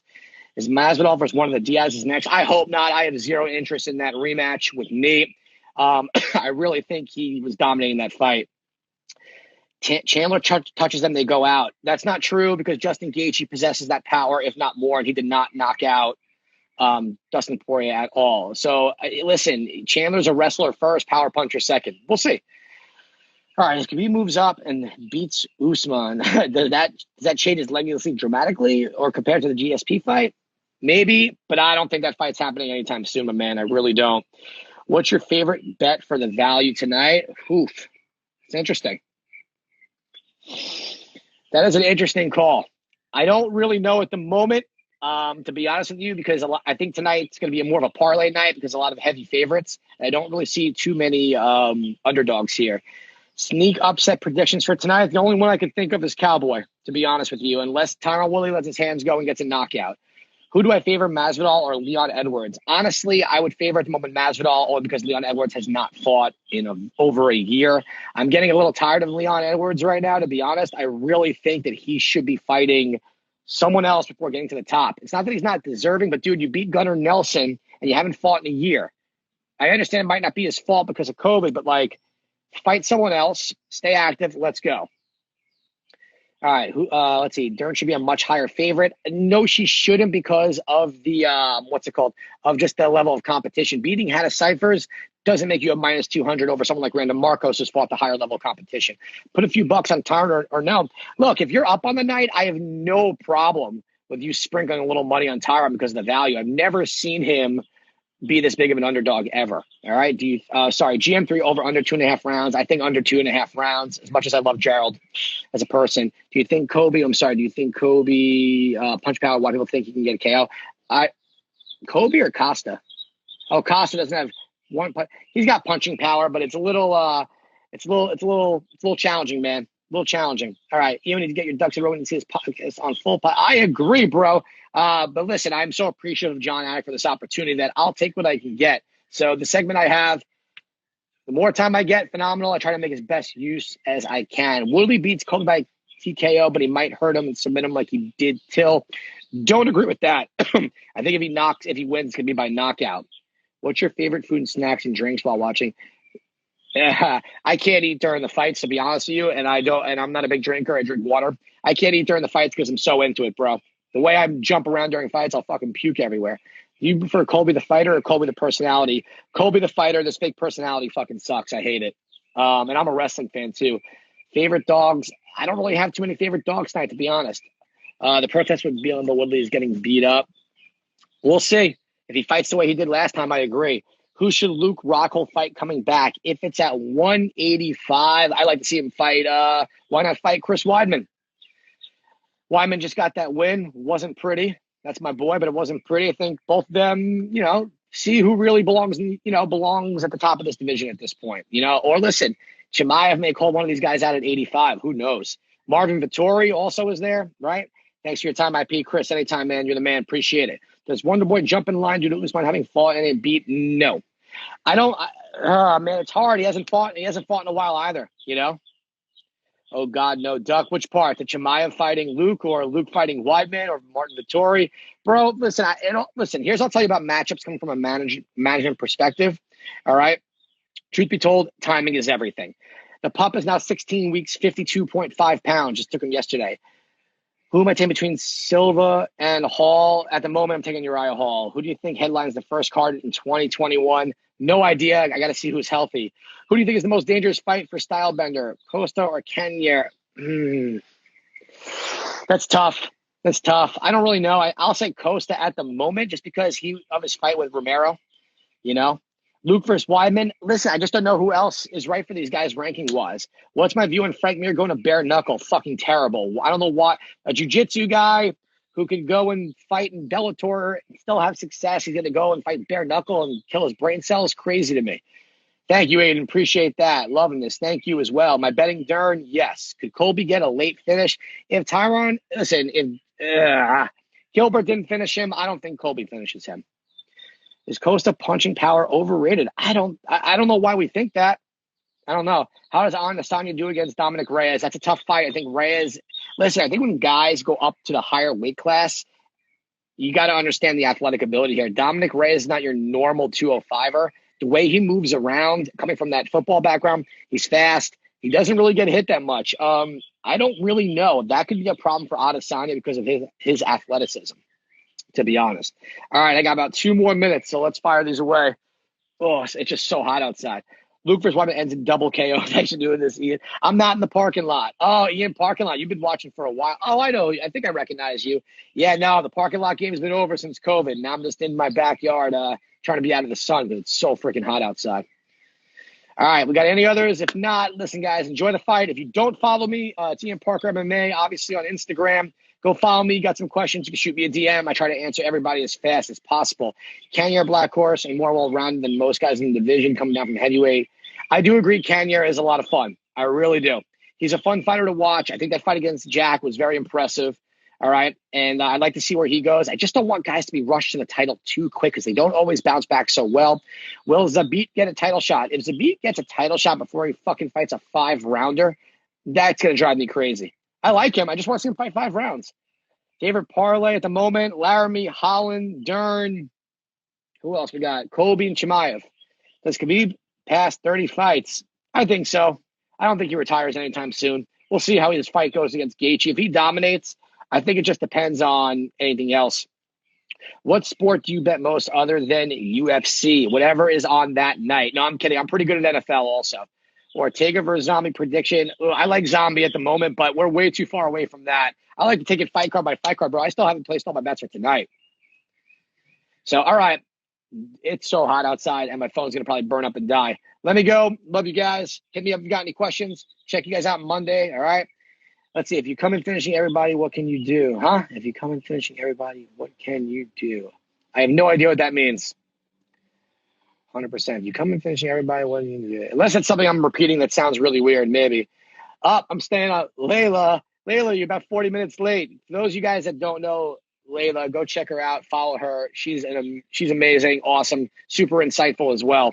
Is Masvidal versus one of the Diaz's next? I hope not. I have zero interest in that rematch with Nate. I really think he was dominating that fight. Chandler touches them, they go out. That's not true because Justin Gaethje possesses that power, if not more, and he did not knock out Dustin Poirier at all. So, listen, Chandler's a wrestler first, power puncher second. We'll see. All right, if Khabib moves up and beats Usman, does that change his legacy dramatically or compared to the GSP fight? Maybe, but I don't think that fight's happening anytime soon, my man. I really don't. What's your favorite bet for the value tonight? Oof, it's interesting. That is an interesting call. I don't really know at the moment, to be honest with you, because I think tonight's going to be more of a parlay night because a lot of heavy favorites. I don't really see too many underdogs here. Sneak upset predictions for tonight. The only one I can think of is Cowboy, to be honest with you, unless Tyron Woodley lets his hands go and gets a knockout. Who do I favor, Masvidal or Leon Edwards? Honestly, I would favor at the moment Masvidal only because Leon Edwards has not fought in over a year. I'm getting a little tired of Leon Edwards right now, to be honest. I really think that he should be fighting someone else before getting to the top. It's not that he's not deserving, but, dude, you beat Gunnar Nelson and you haven't fought in a year. I understand it might not be his fault because of COVID, but, fight someone else, stay active, let's go. All right, let's see. Dern should be a much higher favorite. No, she shouldn't because of the, of just the level of competition. Beating Hannah Cyphers doesn't make you a minus 200 over someone like Random Marcos who's fought the higher level of competition. Put a few bucks on Tyron or no. Look, if you're up on the night, I have no problem with you sprinkling a little money on Tyron because of the value. I've never seen him be this big of an underdog ever. All right. GM3 over under 2.5 rounds. I think under 2.5 rounds, as much as I love Gerald as a person. Do you think Colby punch power? Why people think he can get a KO? Colby or Costa? Oh, Costa doesn't have one punch. He's got punching power, but it's a little challenging, man. A little challenging. All right. You need to get your ducks in a row and see his podcast on full. I agree, bro. But listen, I'm so appreciative of Jon Anik for this opportunity that I'll take what I can get. So the segment I have, the more time I get, phenomenal. I try to make as best use as I can. Woodley beats Colby by TKO, but he might hurt him and submit him like he did Till. Don't agree with that. I think if he wins, it's going to be by knockout. What's your favorite food and snacks and drinks while watching? I can't eat during the fights, to be honest with you, and I'm not a big drinker. I drink water. I can't eat during the fights because I'm so into it, bro. The way I jump around during fights, I'll fucking puke everywhere. Do you prefer Colby the fighter or Colby the personality? Colby the fighter, this fake personality fucking sucks. I hate it. And I'm a wrestling fan too. Favorite dogs? I don't really have too many favorite dogs tonight, to be honest. The protest with Bill Woodley is getting beat up. We'll see. If he fights the way he did last time, I agree. Who should Luke Rockhold fight coming back? If it's at 185, I like to see him fight. Why not fight Chris Weidman? Weidman just got that win. Wasn't pretty. That's my boy, but it wasn't pretty. I think both of them, see who really belongs at the top of this division at this point, Or listen, Chimaev may call one of these guys out at 85. Who knows? Marvin Vettori also is there, right? Thanks for your time, IP. Chris, anytime, man. You're the man. Appreciate it. Does Wonder Boy jump in line due to Usman having fought and beat? No. I don't. Man, it's hard. He hasn't fought in a while either, Oh, God, no. Duck, which part? The Chimaev fighting Luke or Luke fighting Weidman or Martin Vettori? Bro, listen, I'll tell you about matchups coming from a management perspective, all right? Truth be told, timing is everything. The pup is now 16 weeks, 52.5 pounds. Just took him yesterday. Who am I taking between Silva and Hall? At the moment, I'm taking Uriah Hall. Who do you think headlines the first card in 2021? No idea. I got to see who's healthy. Who do you think is the most dangerous fight for Stylebender? Costa or Kenya? That's tough. I don't really know. I'll say Costa at the moment just because of his fight with Romero, Luke versus Weidman. Listen, I just don't know who else is right for these guys ranking-wise. What's my view on Frank Mir going to bare knuckle? Fucking terrible. I don't know what. A jiu-jitsu guy who could go and fight in Bellator and still have success. He's going to go and fight bare knuckle and kill his brain cells. Crazy to me. Thank you, Aiden. Appreciate that. Loving this. Thank you as well. My betting Dern, yes. Could Colby get a late finish? If Gilbert didn't finish him. I don't think Colby finishes him. Is Costa punching power overrated? I don't know why we think that. I don't know. How does Adesanya do against Dominic Reyes? That's a tough fight. I think Reyes, listen, I think when guys go up to the higher weight class, you got to understand the athletic ability here. Dominic Reyes is not your normal 205er. The way he moves around, coming from that football background, he's fast. He doesn't really get hit that much. I don't really know. That could be a problem for Adesanya because of his athleticism, to be honest. All right, I got about 2 more minutes, so let's fire these away. Oh, it's just so hot outside. Luke vs. Wyman ends in double KO. Thanks for doing this, Ian. I'm not in the parking lot. Oh, Ian, parking lot. You've been watching for a while. Oh, I know. I think I recognize you. Yeah, no, the parking lot game has been over since COVID. Now I'm just in my backyard trying to be out of the sun because it's so freaking hot outside. All right, we got any others? If not, listen, guys, enjoy the fight. If you don't follow me, it's Ian Parker MMA, obviously on Instagram. Go follow me. Got some questions, you can shoot me a DM. I try to answer everybody as fast as possible. Canyar Black Horse and more well-rounded than most guys in the division coming down from heavyweight. I do agree Canyar is a lot of fun. I really do. He's a fun fighter to watch. I think that fight against Jack was very impressive. All right. And I'd like to see where he goes. I just don't want guys to be rushed to the title too quick because they don't always bounce back so well. Will Zabit get a title shot? If Zabit gets a title shot before he fucking fights a 5-rounder, that's going to drive me crazy. I like him. I just want to see him fight 5 rounds. Favorite parlay at the moment, Laramie, Holland, Dern. Who else we got? Colby and Chimaev. Does Khabib pass 30 fights? I think so. I don't think he retires anytime soon. We'll see how his fight goes against Gaethje. If he dominates, I think it just depends on anything else. What sport do you bet most other than UFC? Whatever is on that night. No, I'm kidding. I'm pretty good at NFL also. Ortega versus Zombie prediction. I like Zombie at the moment, but we're way too far away from that. I like to take it fight card by fight card, bro. I still haven't placed all my bets for tonight. So, all right. It's so hot outside, and my phone's going to probably burn up and die. Let me go. Love you guys. Hit me up if you got any questions. Check you guys out Monday, all right? Let's see. If you come in finishing everybody, what can you do? Huh? If you come in finishing everybody, what can you do? I have no idea what that means. 100%. If you come in finishing everybody, what can you do? Unless it's something I'm repeating that sounds really weird, maybe. I'm staying up. Layla, you're about 40 minutes late. For those of you guys that don't know Layla, go check her out. Follow her. She's amazing, awesome, super insightful as well.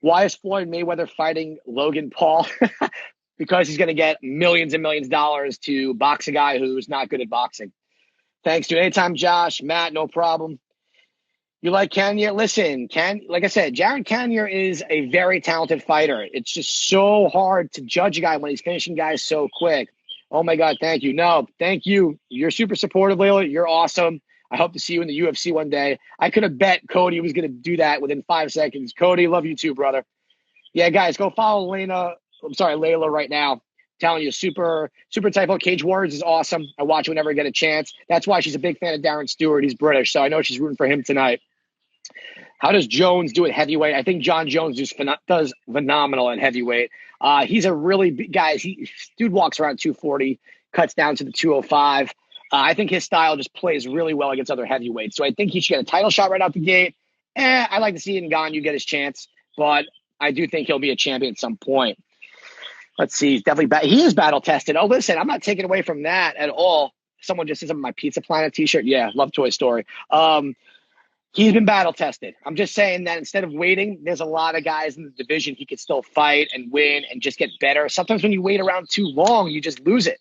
Why is Floyd Mayweather fighting Logan Paul? Because he's going to get millions and millions of dollars to box a guy who's not good at boxing. Thanks to anytime, Josh, Matt, no problem. You like Canyar? Listen, like I said, Jared Canyar is a very talented fighter. It's just so hard to judge a guy when he's finishing guys so quick. Oh, my God, thank you. No, thank you. You're super supportive, Layla. You're awesome. I hope to see you in the UFC one day. I could have bet Cody was going to do that within 5 seconds. Cody, love you too, brother. Yeah, guys, go follow Layla right now. I'm telling you, super typo. Cage Warriors is awesome. I watch whenever I get a chance. That's why she's a big fan of Darren Stewart. He's British, so I know she's rooting for him tonight. How does Jones do at heavyweight? I think John Jones does phenomenal at heavyweight. He's a really big guy. Dude walks around 240, cuts down to the 205. I think his style just plays really well against other heavyweights. So I think he should get a title shot right out the gate. I like to see Ngannou get his chance, but I do think he'll be a champion at some point. Let's see. He's definitely he is battle tested. Oh, listen, I'm not taking away from that at all. Someone just says I'm my Pizza Planet t-shirt. Yeah, love Toy Story. He's been battle tested. I'm just saying that instead of waiting, there's a lot of guys in the division he could still fight and win and just get better. Sometimes when you wait around too long, you just lose it.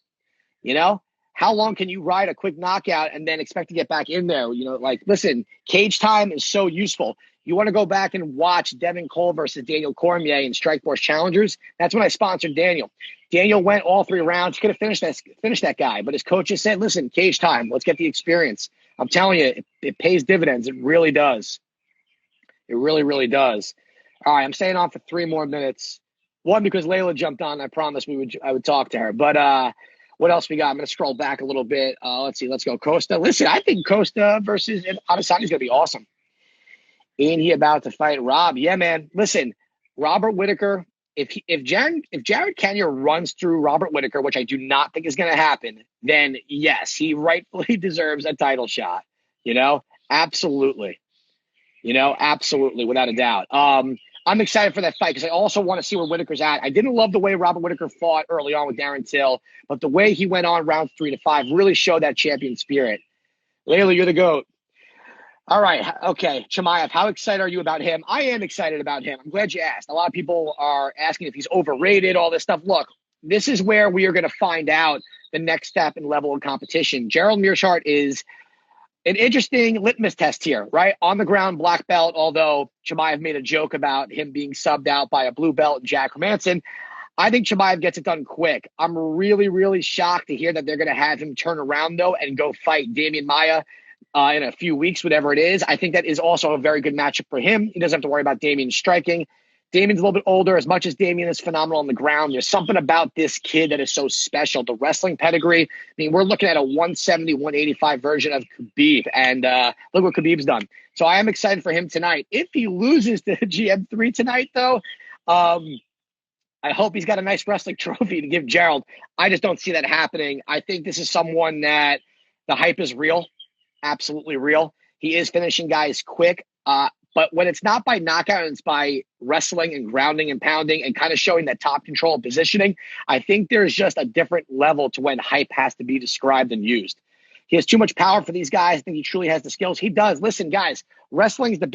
You know? How long can you ride a quick knockout and then expect to get back in there? You know, like, listen, cage time is so useful. You want to go back and watch Devin Cole versus Daniel Cormier in Strikeforce Challengers? That's when I sponsored Daniel. Daniel went all 3 rounds. He could have finished that guy. But his coaches said, listen, cage time. Let's get the experience. I'm telling you, it pays dividends. It really does. It really, really does. All right, I'm staying on for 3 more minutes. One, because Layla jumped on. I promised I would talk to her. But what else we got? I'm going to scroll back a little bit. Let's see. Let's go Costa. Listen, I think Costa versus Adesanya is going to be awesome. Ain't he about to fight Rob? Yeah, man. Listen, Robert Whittaker, if Jared Canyar runs through Robert Whittaker, which I do not think is going to happen, then yes, he rightfully deserves a title shot. You know, absolutely. You know, absolutely, without a doubt. I'm excited for that fight because I also want to see where Whitaker's at. I didn't love the way Robert Whitaker fought early on with Darren Till, but the way he went on rounds 3 to 5 really showed that champion spirit. Layla, you're the GOAT. All right. Okay. Chimaev, how excited are you about him? I am excited about him. I'm glad you asked. A lot of people are asking if he's overrated, all this stuff. Look, this is where we are going to find out the next step and level of competition. Gerald Meerschaert is an interesting litmus test here, right? On the ground, black belt, although Chimaev made a joke about him being subbed out by a blue belt, Jack Hermanson. I think Chimaev gets it done quick. I'm really, really shocked to hear that they're going to have him turn around, though, and go fight Damian Maia in a few weeks, whatever it is. I think that is also a very good matchup for him. He doesn't have to worry about Damian striking. Damian's a little bit older. As much as Damian is phenomenal on the ground, there's something about this kid that is so special. The wrestling pedigree. I mean, we're looking at a 170, 185 version of Khabib, and look what Khabib's done. So I am excited for him tonight. If he loses to GM3 tonight, though, I hope he's got a nice wrestling trophy to give Gerald. I just don't see that happening. I think this is someone that the hype is real, absolutely real. He is finishing guys quick. But when it's not by knockout, it's by wrestling and grounding and pounding and kind of showing that top control and positioning, I think there's just a different level to when hype has to be described and used. He has too much power for these guys. I think he truly has the skills. He does. Listen, guys, wrestling is the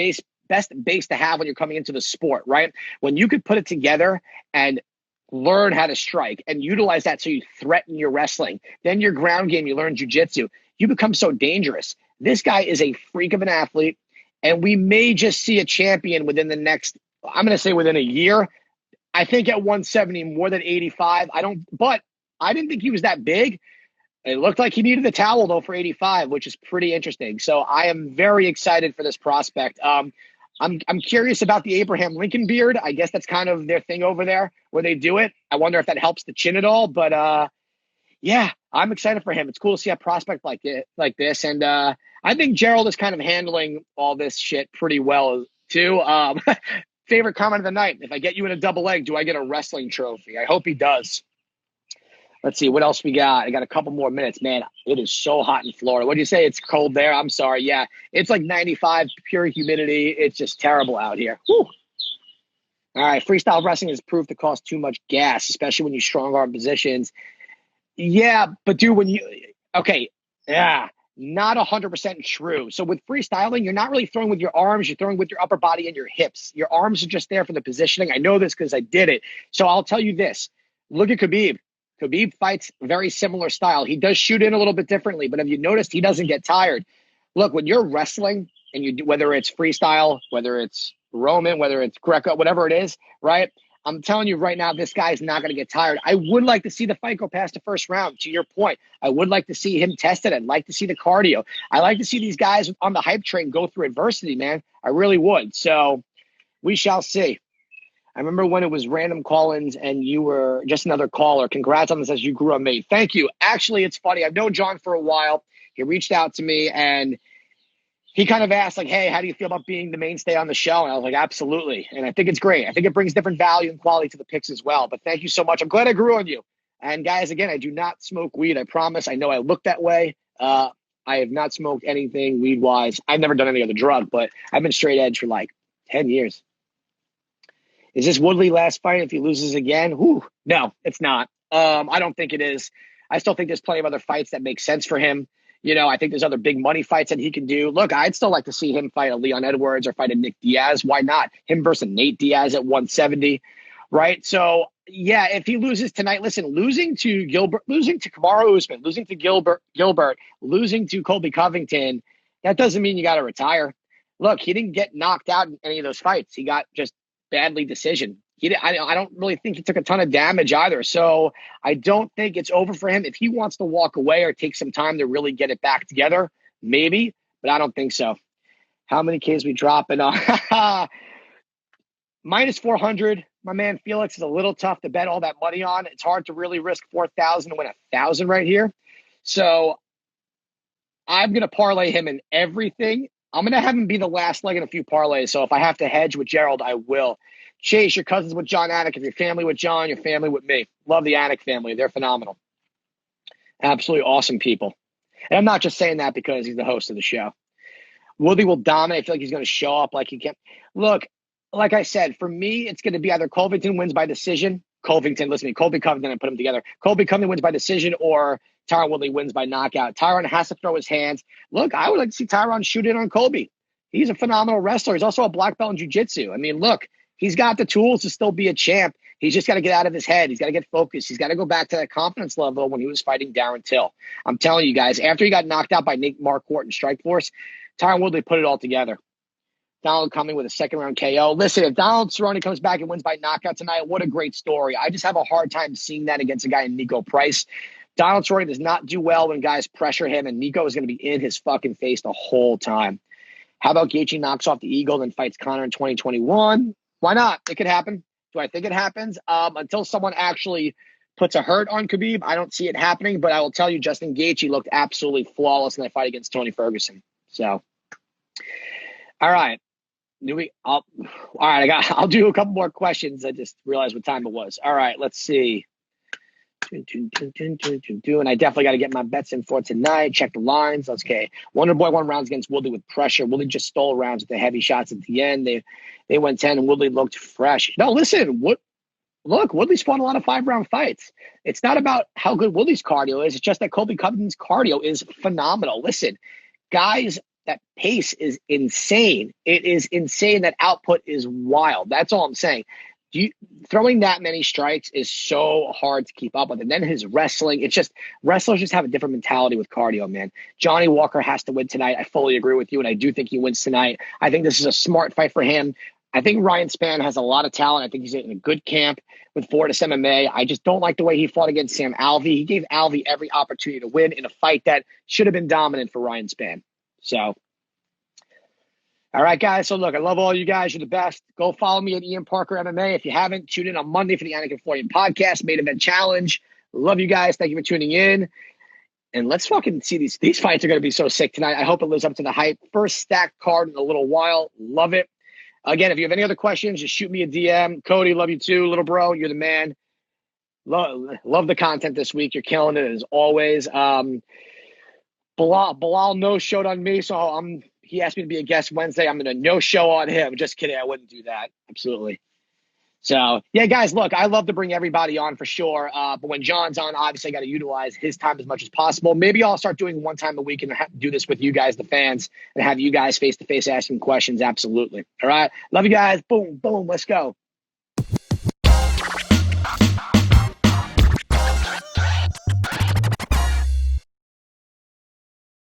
best base to have when you're coming into the sport, right? When you could put it together and learn how to strike and utilize that so you threaten your wrestling. Then your ground game, you learn jiu-jitsu. You become so dangerous. This guy is a freak of an athlete. And we may just see a champion within the next, I'm going to say within a year. I think at 170, more than 85. But I didn't think he was that big. It looked like he needed the towel, though, for 85, which is pretty interesting. So I am very excited for this prospect. I'm curious about the Abraham Lincoln beard. I guess that's kind of their thing over there where they do it. I wonder if that helps the chin at all. But yeah, I'm excited for him. It's cool to see a prospect like this. And I think Gerald is kind of handling all this shit pretty well, too. Favorite comment of the night: if I get you in a double leg, do I get a wrestling trophy? I hope he does. Let's see, what else we got? I got a couple more minutes. Man, it is so hot in Florida. What do you say? It's cold there? I'm sorry. Yeah, it's like 95, pure humidity. It's just terrible out here. Whew. All right, freestyle wrestling is proved to cost too much gas, especially when you strong arm positions. Yeah, but dude, not 100% true. So with freestyling, you're not really throwing with your arms. You're throwing with your upper body and your hips. Your arms are just there for the positioning. I know this because I did it. So I'll tell you this. Look at Khabib. Khabib fights very similar style. He does shoot in a little bit differently, but have you noticed he doesn't get tired? Look, when you're wrestling and you do, whether it's freestyle, whether it's Roman, whether it's Greco, whatever it is, right? I'm telling you right now, this guy's not going to get tired. I would like to see the fight go past the first round, to your point. I would like to see him tested. I'd like to see the cardio. I like to see these guys on the hype train go through adversity, man. I really would. So we shall see. I remember when it was random call-ins and you were just another caller. Congrats on this as you grew on me. Thank you. Actually, it's funny. I've known Jon for a while. He reached out to me and he kind of asked, like, hey, how do you feel about being the mainstay on the show? And I was like, absolutely. And I think it's great. I think it brings different value and quality to the picks as well. But thank you so much. I'm glad I grew on you. And guys, again, I do not smoke weed. I promise. I know I look that way. I have not smoked anything weed-wise. I've never done any other drug, but I've been straight edge for like 10 years. Is this Woodley last fight if he loses again? Whew. No, it's not. I don't think it is. I still think there's plenty of other fights that make sense for him. You know, I think there's other big money fights that he can do. Look, I'd still like to see him fight a Leon Edwards or fight a Nick Diaz. Why not? Him versus Nate Diaz at 170, right? So, yeah, if he loses tonight, listen, losing to Kamaru Usman, losing to Gilbert, losing to Colby Covington, that doesn't mean you got to retire. Look, he didn't get knocked out in any of those fights. He got just badly decision. I don't really think he took a ton of damage either. So I don't think it's over for him. If he wants to walk away or take some time to really get it back together, maybe, but I don't think so. How many Ks we dropping on? Minus 400. My man Felix is a little tough to bet all that money on. It's hard to really risk 4,000 to win 1,000 right here. So I'm going to parlay him in everything. I'm going to have him be the last leg in a few parlays. So if I have to hedge with Gerald, I will. Chase, your cousin's with Jon Anik. If you're family with Jon, you're family with me. Love the Anik family. They're phenomenal. Absolutely awesome people. And I'm not just saying that because he's the host of the show. Woodley will dominate. I feel like he's going to show up like he can. Look, like I said, for me, it's going to be either Covington wins by decision. Colby Covington, and put them together. Colby Covington wins by decision, or Tyron Woodley wins by knockout. Tyron has to throw his hands. Look, I would like to see Tyron shoot in on Colby. He's a phenomenal wrestler. He's also a black belt in jiu-jitsu. I mean, look, he's got the tools to still be a champ. He's just got to get out of his head. He's got to get focused. He's got to go back to that confidence level when he was fighting Darren Till. I'm telling you guys, after he got knocked out by Nate Marquardt in Strikeforce, Tyron Woodley put it all together. Donald coming with a second-round KO. Listen, if Donald Cerrone comes back and wins by knockout tonight, what a great story. I just have a hard time seeing that against a guy in Nico Price. Donald Cerrone does not do well when guys pressure him, and Nico is going to be in his fucking face the whole time. How about Gaethje knocks off the Eagle and fights Conor in 2021? Why not? It could happen. Do I think it happens? Until someone actually puts a hurt on Khabib, I don't see it happening, but I will tell you, Justin Gaethje looked absolutely flawless in that fight against Tony Ferguson. So, all right. I'll do a couple more questions. I just realized what time it was. All right, let's see. And I definitely got to get my bets in for tonight. Check the lines. Okay. Wonderboy won rounds against Woodley with pressure. Woodley just stole rounds with the heavy shots at the end. They went 10 and Woodley looked fresh. No, listen, Woodley's fought a lot of 5-round fights. It's not about how good Woodley's cardio is. It's just that Colby Covington's cardio is phenomenal. Listen, guys, that pace is insane. It is insane. That output is wild. That's all I'm saying. Throwing that many strikes is so hard to keep up with. And then his wrestling, wrestlers just have a different mentality with cardio, man. Johnny Walker has to win tonight. I fully agree with you, and I do think he wins tonight. I think this is a smart fight for him. I think Ryan Spann has a lot of talent. I think he's in a good camp with Fortis MMA. I just don't like the way he fought against Sam Alvey. He gave Alvey every opportunity to win in a fight that should have been dominant for Ryan Spann. So, all right, guys. So, look, I love all you guys. You're the best. Go follow me at Ian Parker MMA. If you haven't, tune in on Monday for the Anik Ian podcast, Main Event Challenge. Love you guys. Thank you for tuning in. And let's fucking see these fights are going to be so sick tonight. I hope it lives up to the hype. First stacked card in a little while. Love it. Again, if you have any other questions, just shoot me a DM. Cody, love you too. Little bro, you're the man. Love the content this week. You're killing it as always. Bilal no-showed on me, so he asked me to be a guest Wednesday. I'm going to no-show on him. Just kidding. I wouldn't do that. Absolutely. So, yeah, guys, look, I love to bring everybody on for sure. But when John's on, obviously I got to utilize his time as much as possible. Maybe I'll start doing one time a week and do this with you guys, the fans, and have you guys face-to-face asking questions. Absolutely. All right. Love you guys. Boom, boom. Let's go.